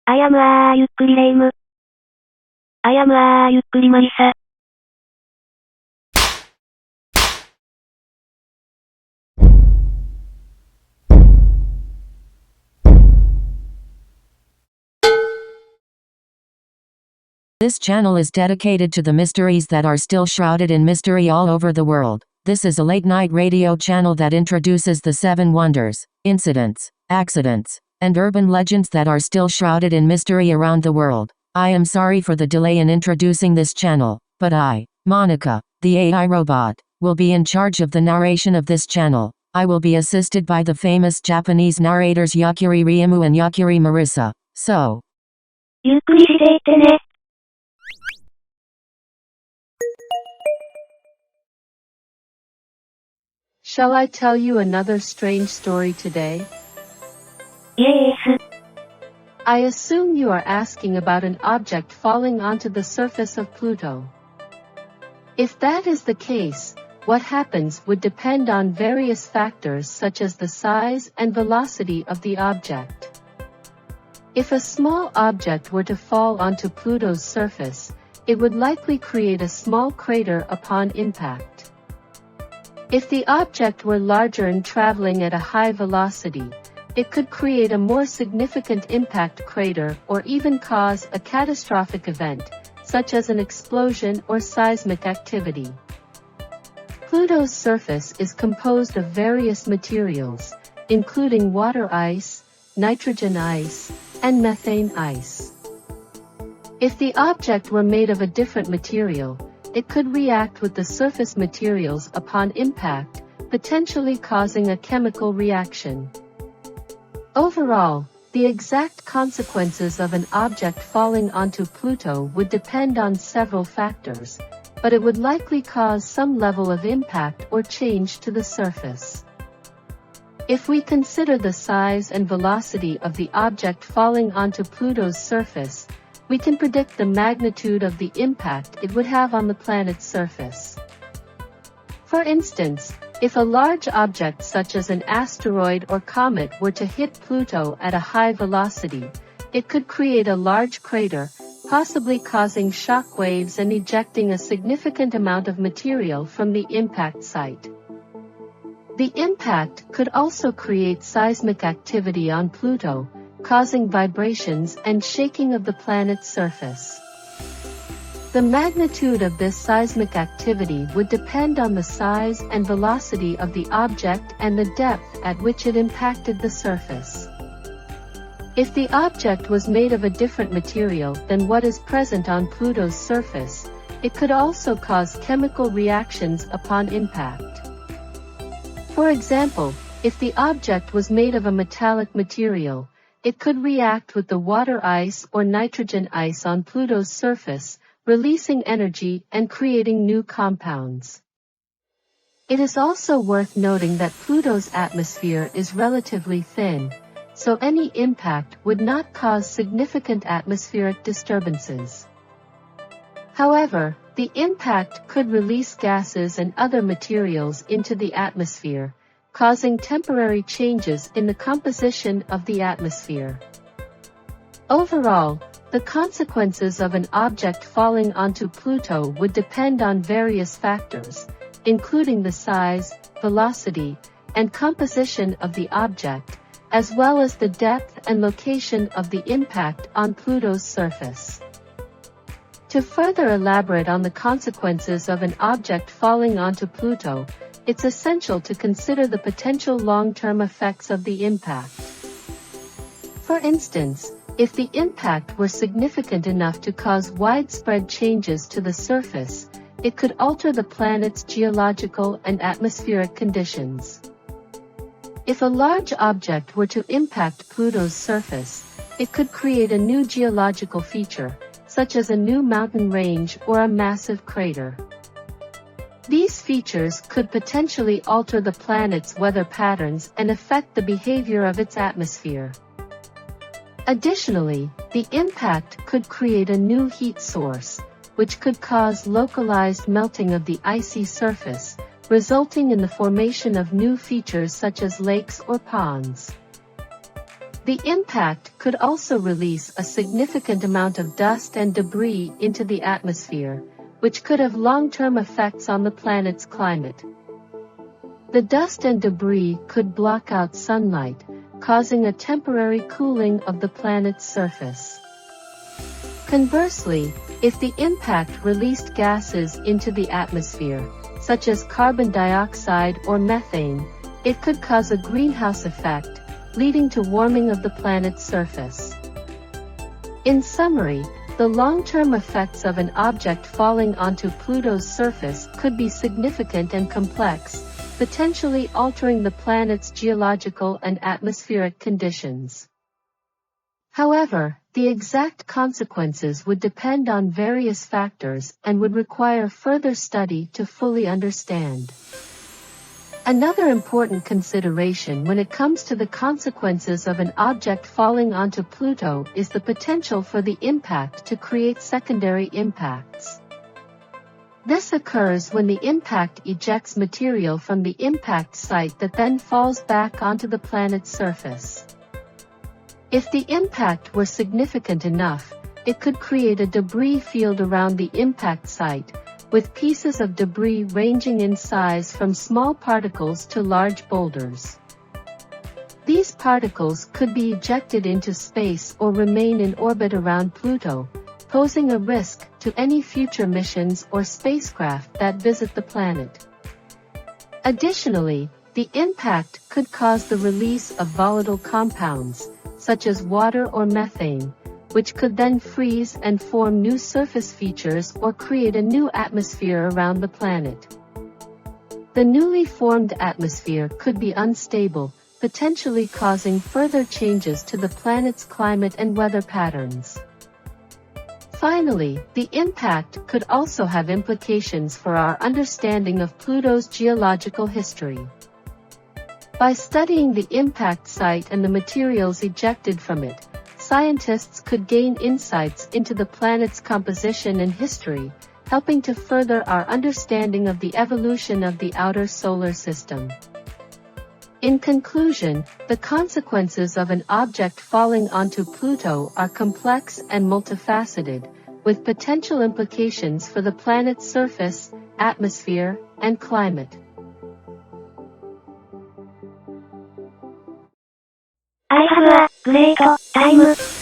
I am Yukkuri REIMU. I am Yukkuri MARISA. This channel is dedicated to the mysteries that are still shrouded in mystery all over the world. This is a late-night radio channel that introduces the 7 wonders, incidents, accidents, and urban legends that are still shrouded in mystery around the world. I am sorry for the delay in introducing this channel, but I, Monica, the AI robot, will be in charge of the narration of this channel. I will be assisted by the famous Japanese narrators Yukkuri REIMU and Yukkuri MARISA. So, ゆっくりしていってね。Shall I tell you another strange story today? Yes. I assume you are asking about an object falling onto the surface of Pluto. If that is the case, what happens would depend on various factors such as the size and velocity of the object. If a small object were to fall onto Pluto's surface, it would likely create a small crater upon impact. If the object were larger and traveling at a high velocity, it could create a more significant impact crater or even cause a catastrophic event, such as an explosion or seismic activity. Pluto's surface is composed of various materials, including water ice, nitrogen ice, and methane ice. If the object were made of a different material, it could react with the surface materials upon impact, potentially causing a chemical reaction. Overall, the exact consequences of an object falling onto Pluto would depend on several factors, but it would likely cause some level of impact or change to the surface. If we consider the size and velocity of the object falling onto Pluto's surface, we can predict the magnitude of the impact it would have on the planet's surface. For instance, if a large object such as an asteroid or comet were to hit Pluto at a high velocity, it could create a large crater, possibly causing shock waves and ejecting a significant amount of material from the impact site. The impact could also create seismic activity on Pluto, causing vibrations and shaking of the planet's surface. The magnitude of this seismic activity would depend on the size and velocity of the object and the depth at which it impacted the surface. If the object was made of a different material than what is present on Pluto's surface, it could also cause chemical reactions upon impact. For example, if the object was made of a metallic material, it could react with the water ice or nitrogen ice on Pluto's surface, releasing energy and creating new compounds. It is also worth noting that Pluto's atmosphere is relatively thin, so any impact would not cause significant atmospheric disturbances. However, the impact could release gases and other materials into the atmosphere, causing temporary changes in the composition of the atmosphere. Overall, the consequences of an object falling onto Pluto would depend on various factors, including the size, velocity, and composition of the object, as well as the depth and location of the impact on Pluto's surface. To further elaborate on the consequences of an object falling onto Pluto, it's essential to consider the potential long-term effects of the impact. For instance, if the impact were significant enough to cause widespread changes to the surface, it could alter the planet's geological and atmospheric conditions. If a large object were to impact Pluto's surface, it could create a new geological feature, such as a new mountain range or a massive crater. These features could potentially alter the planet's weather patterns and affect the behavior of its atmosphere. Additionally, the impact could create a new heat source, which could cause localized melting of the icy surface, resulting in the formation of new features such as lakes or ponds. The impact could also release a significant amount of dust and debris into the atmosphere, which could have long-term effects on the planet's climate. The dust and debris could block out sunlight, causing a temporary cooling of the planet's surface. Conversely, if the impact released gases into the atmosphere, such as carbon dioxide or methane, it could cause a greenhouse effect, leading to warming of the planet's surface. In summary, the long-term effects of an object falling onto Pluto's surface could be significant and complex, potentially altering the planet's geological and atmospheric conditions. However, the exact consequences would depend on various factors and would require further study to fully understand. Another important consideration when it comes to the consequences of an object falling onto Pluto is the potential for the impact to create secondary impacts. This occurs when the impact ejects material from the impact site that then falls back onto the planet's surface. If the impact were significant enough, it could create a debris field around the impact site, with pieces of debris ranging in size from small particles to large boulders. These particles could be ejected into space or remain in orbit around Pluto, posing a risk to any future missions or spacecraft that visit the planet. Additionally, the impact could cause the release of volatile compounds, such as water or methane, which could then freeze and form new surface features or create a new atmosphere around the planet. The newly formed atmosphere could be unstable, potentially causing further changes to the planet's climate and weather patterns. Finally, the impact could also have implications for our understanding of Pluto's geological history. By studying the impact site and the materials ejected from it, scientists could gain insights into the planet's composition and history, helping to further our understanding of the evolution of the outer solar system. In conclusion, the consequences of an object falling onto Pluto are complex and multifaceted, with potential implications for the planet's surface, atmosphere, and climate. I have a great time.